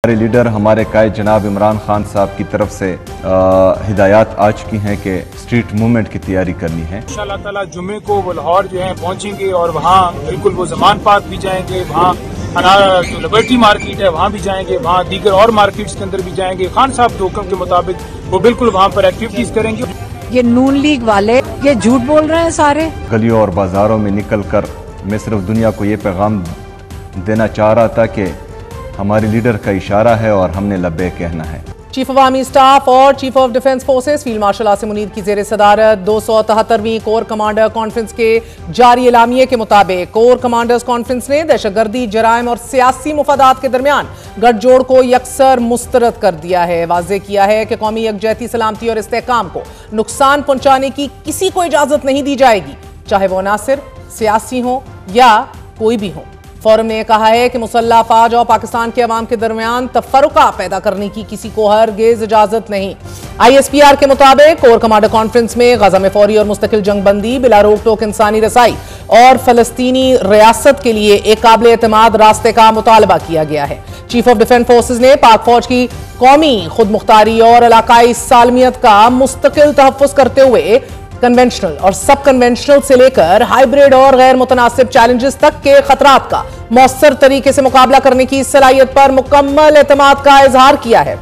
हमारे लीडर हमारे कायद जनाब इमरान खान साहब की तरफ से हिदायत आ चुकी हैं कि स्ट्रीट मूवमेंट की तैयारी करनी है। इंशाअल्लाह ताला जुम्मे को वो लाहौर जो है पहुंचेंगे और वहाँ बिल्कुल वो जमान पार्क भी जाएंगे, वहाँ जो लिबर्टी मार्केट है वहाँ भी जाएंगे, वहाँ दीगर और मार्केट्स के अंदर भी जाएंगे। खान साहब के हुक्म के मुताबिक वो बिल्कुल वहाँ पर एक्टिविटीज करेंगे। ये नून लीग वाले ये झूठ बोल रहे हैं सारे। गलियों और बाजारों में निकल कर मैं सिर्फ दुनिया को ये पैगाम देना चाह रहा था कि हमारे लीडर का इशारा है और हमने लब्बे कहना है। चीफ ऑफ आर्मी स्टाफ और chief of defence forces field marshal Asim Munir की जेर सदारत 273वीं कोर कमांडर कॉन्फ्रेंस के जारी एलामिये के मुताबिक कोर कमांडर्स कॉन्फ्रेंस ने दहशतगर्दी, जराइम और सियासी मुफादात के दरमियान गठजोड़ को यकसर मुस्तरद कर दिया है। वाज़ेह किया है कि कौमी यकजहती, सलामती और इस्तेहकाम को नुकसान पहुंचाने की किसी को इजाजत नहीं दी जाएगी, चाहे वो नासिर सियासी हो या कोई भी हो। फोरम ने कहा है कि मुसल्लह अफवाज और पाकिस्तान के अवाम के दरमियान तफरुका पैदा करने की किसी को हरगिज़ इजाजत नहीं। ISPR के मुताबिक कोर कमांडर कॉन्फ्रेंस में गजा में फौरी और मुस्तकिल जंगबंदी, बिला रोक टोक इंसानी रसाई और फलस्तीनी रियासत के लिए एक काबिल एतमाद रास्ते का मुतालबा किया गया है। चीफ ऑफ डिफेंस फोर्सेज ने पाक फौज की कौमी खुद मुख्तारी और इलाकाई सालमियत का मुस्तकिल तहफ़्फ़ुज़ करते हुए कन्वेंशनल और सब कन्वेंशनल से लेकर हाइब्रिड और गैर मुतनासिब चैलेंजेस तक के खतरात का मौसर तरीके से मुकाबला करने की सलाहियत पर मुकम्मल एतमाद का इजहार किया है।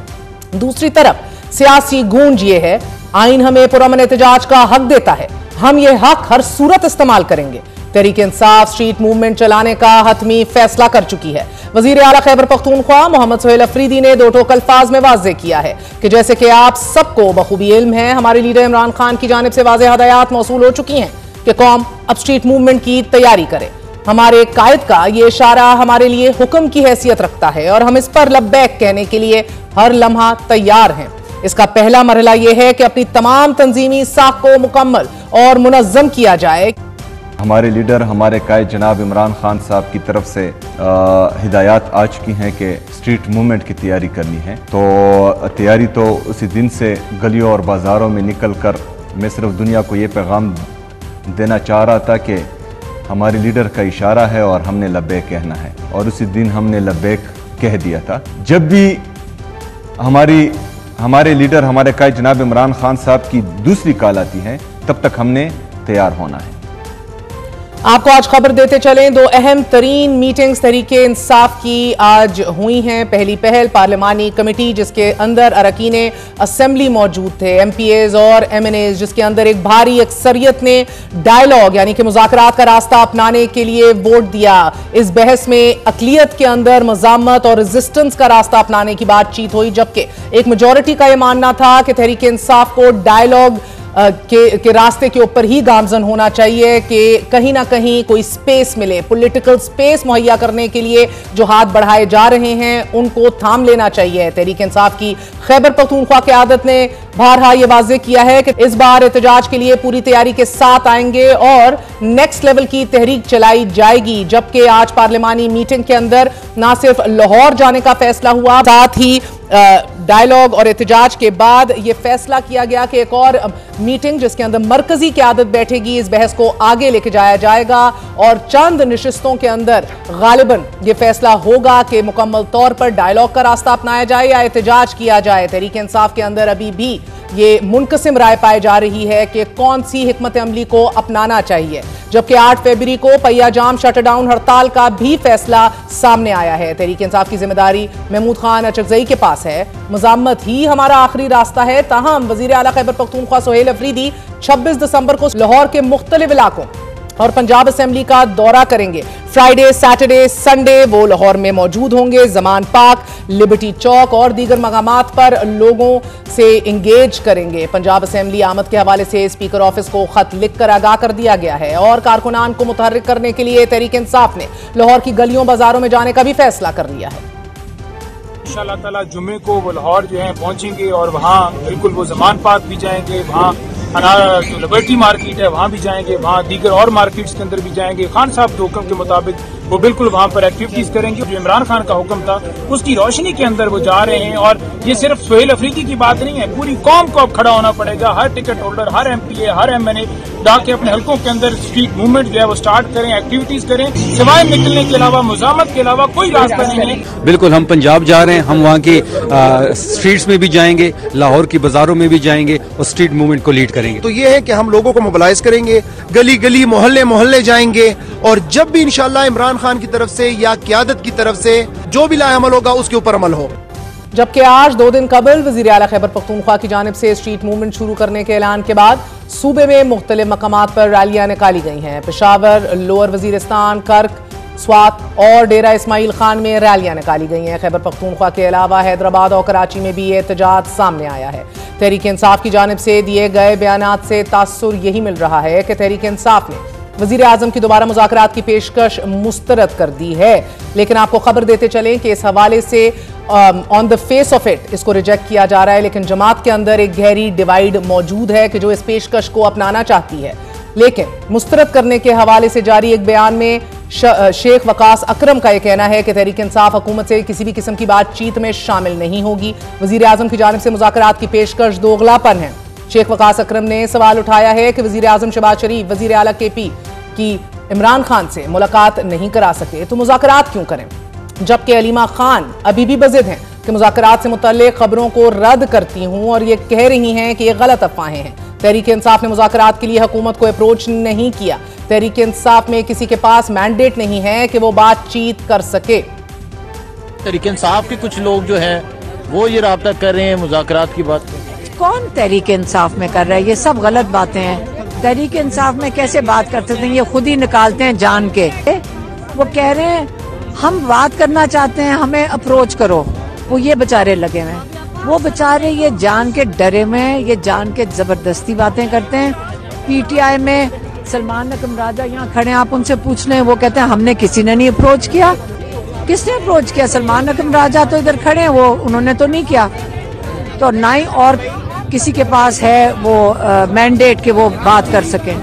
दूसरी तरफ सियासी गूंज ये है, आइन हमें पुरअमन एहतजाज का हक देता है, हम ये हक हर सूरत इस्तेमाल करेंगे। तहरीक इंसाफ स्ट्रीट मूवमेंट चलाने का हतमी फैसला कर चुकी है। वजीर आला खैबर पख्तूनख्वा मोहम्मद सोहेल अफरीदी ने दो टोक अल्फाज में वाज़ेह किया है कि जैसे कि आप सबको बखूबी इल्म है, हमारे लीडर इमरान खान की जानिब से वाज़ेह हदायत मौसूल हो चुकी हैं कि कौम अब स्ट्रीट मूवमेंट की तैयारी करे। हमारे कायद का ये इशारा हमारे लिए हुक्म की हैसियत रखता है और हम इस पर लब्बैक कहने के लिए हर लम्हा तैयार हैं। इसका पहला मरहला यह है कि अपनी तमाम तंजीमी साख को मुकम्मल और मुनज़्ज़म किया जाए। हमारे लीडर हमारे कायद जनाब इमरान खान साहब की तरफ से हिदायत आ चुकी हैं कि स्ट्रीट मूवमेंट की तैयारी करनी है। तो तैयारी तो उसी दिन से गलियों और बाज़ारों में निकल कर मैं सिर्फ दुनिया को ये पैगाम देना चाह रहा था कि हमारे लीडर का इशारा है और हमने लब्बे कहना है, और उसी दिन हमने लब्बे कह दिया था। जब भी हमारे लीडर हमारे कायद जनाब इमरान खान साहब की दूसरी कॉल आती है, तब तक हमने तैयार होना है। आपको आज खबर देते चलें, दो अहम तरीन मीटिंग्स तहरीके इंसाफ की आज हुई हैं। पहली पहल पार्लिमानी कमेटी जिसके अंदर अरकान असेंबली मौजूद थे, MPAs और MNAs, जिसके अंदर एक भारी अक्सरियत ने डायलॉग यानी कि मुज़ाकरात का रास्ता अपनाने के लिए वोट दिया। इस बहस में अकलियत के अंदर मज़ामत और रेजिस्टेंस का रास्ता अपनाने की बातचीत हुई, जबकि एक मेजॉरिटी का यह मानना था कि तहरीके इंसाफ को डायलॉग के रास्ते के ऊपर ही गामजन होना चाहिए कि कहीं ना कहीं कोई स्पेस मिले, पॉलिटिकल स्पेस मुहैया करने के लिए जो हाथ बढ़ाए जा रहे हैं उनको थाम लेना चाहिए। तहरीक इंसाफ की खैबर पख्तूनख्वा क़यादत ने बारहा ये वाज़ेह किया है कि इस बार एहतजाज के लिए पूरी तैयारी के साथ आएंगे और नेक्स्ट लेवल की तहरीक चलाई जाएगी। जबकि आज पार्लिमानी मीटिंग के अंदर ना सिर्फ लाहौर जाने का फैसला हुआ, साथ ही डायलॉग और एहतजाज के बाद यह फैसला किया गया कि एक और मीटिंग जिसके अंदर मरकजी क़यादत बैठेगी, इस बहस को आगे लेके जाया जाएगा और चंद नशिस्तों के अंदर गालिबन यह फैसला होगा कि मुकम्मल तौर पर डायलॉग का रास्ता अपनाया जाए या एहतजाज किया जाए। तहरीक इंसाफ के अंदर अभी भी ये मुनकसिम राय पाई जा रही है कि कौन सी हिकमत अमली को अपनाना चाहिए। जबकि 8 फरवरी को पहिया जाम शटडाउन हड़ताल का भी फैसला सामने आया है। तहरीक इंसाफ की जिम्मेदारी महमूद खान अचकजई के पास है। मज़ामत ही हमारा आखिरी रास्ता है। ताहम वज़ीर आला खैबर पख्तूनख्वा सोहेल अफरीदी 26 दिसंबर को लाहौर के मुख्तलिफ इलाकों और पंजाब असेंबली का दौरा करेंगे। फ्राइडे, सैटरडे, संडे वो लाहौर में मौजूद होंगे। जमान पार्क, लिबर्टी चौक और दीगर मकामात पर लोगों से इंगेज करेंगे। पंजाब असेंबली आमद के हवाले से स्पीकर ऑफिस को खत लिखकर आगाह कर दिया गया है और कारकुनान को मुतहर्रिक करने के लिए तहरीक इंसाफ ने लाहौर की गलियों बाजारों में जाने का भी फैसला कर लिया है। इंशाअल्लाह ताला जुम्मे को वो लाहौर जो है पहुंचेंगे और वहाँ बिल्कुल वो जमान पार्क भी जाएंगे, वहाँ जो लिबर्टी मार्केट है वहाँ भी जाएंगे, वहाँ दीगर और मार्केट्स के अंदर भी जाएंगे। खान साहब के हुक्म के मुताबिक वो बिल्कुल वहाँ पर एक्टिविटीज करेंगे। जो इमरान खान का हुक्म था उसकी रोशनी के अंदर वो जा रहे हैं। और ये सिर्फ सोहेल अफरीदी की बात नहीं है, पूरी कौम को अब खड़ा होना पड़ेगा। हर टिकट होल्डर, हर MPA, हर MNA जाके अपने हल्कों के अंदर स्ट्रीट मूवमेंट जो है वो स्टार्ट करें, एक्टिविटीज करें। सिवाय निकलने के अलावा, मुजामत के अलावा कोई रास्ता नहीं है। बिल्कुल, हम पंजाब जा रहे हैं, हम वहाँ की स्ट्रीट्स में भी जाएंगे, लाहौर की बाजारों में भी जाएंगे और स्ट्रीट मूवमेंट को लीड करेंगे। तो ये है कि हम लोगों को मोबिलाइज करेंगे, गली गली, मोहल्ले मोहल्ले जाएंगे, और जब भी इंशाल्लाह इमरान खान की तरफ से या क़यादत की तरफ से जो भी लाएअमल होगा उसके ऊपर अमल हो। जबकि आज 2 दिन कबल वज़ीर आला खैबर पख्तूनख्वा की जानिब से स्ट्रीट मूवमेंट शुरू करने के ऐलान के बाद सूबे में मुख्तलिफ मकामात पर रैलियां निकाली गई हैं। पेशावर, लोअर वजीरिस्तान, कर्क, स्वात और डेरा इस्माइल खान में रैलियां निकाली गई हैं। खैबर पख्तूनख्वा के अलावा हैदराबाद और कराची में भी एहतजाज सामने आया है। तहरीक इंसाफ की जानिब से दिए गए बयानात से तासुर यही मिल रहा है कि तहरीक इंसाफ ने वज़ीर आज़म की दोबारा मुज़ाकरात की पेशकश मुस्तरद कर दी है। लेकिन आपको खबर देते चलें कि इस हवाले से on the face of it इसको रिजेक्ट किया जा रहा है, लेकिन जमात के अंदर एक गहरी डिवाइड मौजूद है कि जो इस पेशकश को अपनाना चाहती है। लेकिन मुस्तरद करने के हवाले से जारी एक बयान में शेख वकास अकरम का यह कहना है कि तहरीक इंसाफ हुकूमत से किसी भी किस्म की बातचीत में शामिल नहीं होगी। वज़ीर आज़म की जानिब से मुज़ाकरात की पेशकश दोगलापन है। शेख वकास अकरम ने सवाल उठाया है कि वज़ीर आज़म शहबाज शरीफ वज़ीर आला KP की इमरान खान से मुलाकात नहीं करा सके तो मुज़ाकरात क्यों करें, जबकि अलीमा खान अभी भी बज़िद हैं कि मुज़ाकरात से मुतल्लिक़ खबरों को रद्द करती हूं और ये कह रही हैं कि ये गलत अफवाहें हैं। तहरीक इंसाफ ने मुज़ाकरात के लिए हुकूमत को अप्रोच नहीं किया। तहरीक इंसाफ में किसी के पास मैंडेट नहीं है कि वो बातचीत कर सके। तहरीक इंसाफ के कुछ लोग जो है वो ये राब्ता कर रहे हैं, मुज़ाकरात की बात। कौन तहरीक इंसाफ में कर रहा है? ये सब गलत बातें हैं। तहरीक इंसाफ में कैसे बात करते थे, ये खुद ही निकालते हैं जान के। वो कह रहे हैं हम बात करना चाहते हैं, हमें अप्रोच करो। वो ये बेचारे लगे हुए हैं, वो बेचारे ये जान के डरे में, ये जान के जबरदस्ती बातें करते हैं। PTI में सलमान नकम राजा यहाँ खड़े हैं, आप उनसे पूछ लें, वो कहते हैं हमने किसी ने नहीं अप्रोच किया। किसने अप्रोच किया? सलमान नकम राजा तो इधर खड़े हैं, वो उन्होंने तो नहीं किया। तो ना ही और किसी के पास है वो मैंडेट कि वो बात कर सकें।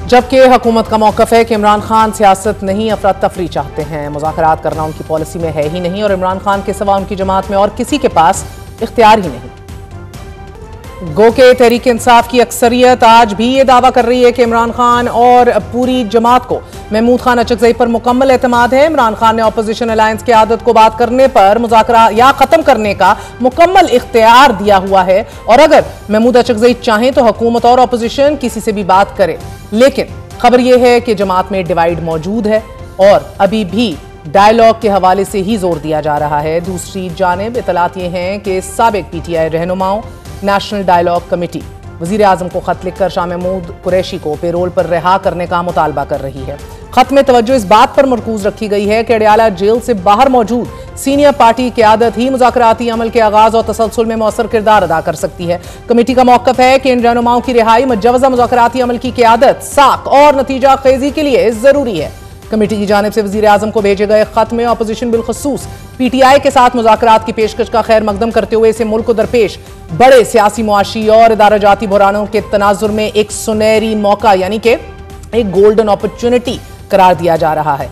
जबकि हुकूमत का मौक़िफ़ है कि इमरान खान सियासत नहीं, अफरा तफरी चाहते हैं। मुज़ाकरात करना उनकी पॉलिसी में है ही नहीं और इमरान खान के सिवा उनकी जमात में और किसी के पास इख्तियार ही नहीं। गो के तहरीक इंसाफ की अक्सरियत आज भी ये दावा कर रही है कि इमरान खान और पूरी जमात को महमूद खान अचकज़ई पर मुकम्मल एतमाद है। इमरान खान ने अपोजिशन अलायंस की आदत को बात करने पर मुज़ाकरा या ख़त्म करने का मुकम्मल इख्तियार दिया हुआ है और अगर महमूद अचकज़ई चाहें तो हुकूमत और अपोजिशन किसी से भी बात करे। लेकिन खबर यह है कि जमात में डिवाइड मौजूद है और अभी भी डायलॉग के हवाले से ही जोर दिया जा रहा है। दूसरी जानिब इतलात ये हैं कि साबिक PTI रहनुमाओं नेशनल डायलॉग कमेटी वज़ीर आज़म को खत लिखकर शाह महमूद कुरैशी को पेरोल पर रिहा करने का मुतालबा कर रही है। खत में तवज्जो इस बात पर मरकूज रखी गई है कि अडयाला जेल से बाहर मौजूद सीनियर पार्टी क़यादत ही मुज़ाकराती अमल के आगाज और तसलसल में मौसर किरदार अदा कर सकती है। कमेटी का मौक़िफ़ है कि इन रहनुमाओं की रिहाई मुजव्वज़ा मुज़ाकराती अमल की क़यादत, साख और नतीजा खेजी के लिए ज़रूरी है। कमेटी की जानिब से वज़ीर आज़म को भेजे गए खत में अपोजिशन बिलखसूस PTI के साथ मुज़ाकरात की पेशकश का खैर मकदम करते हुए इसे मुल्क को दरपेश बड़े सियासी, मुआशी और इदारा-जाती बुहरानों के तनाजुर में एक सुनहरी मौका यानी कि एक गोल्डन अपॉर्चुनिटी करार दिया जा रहा है।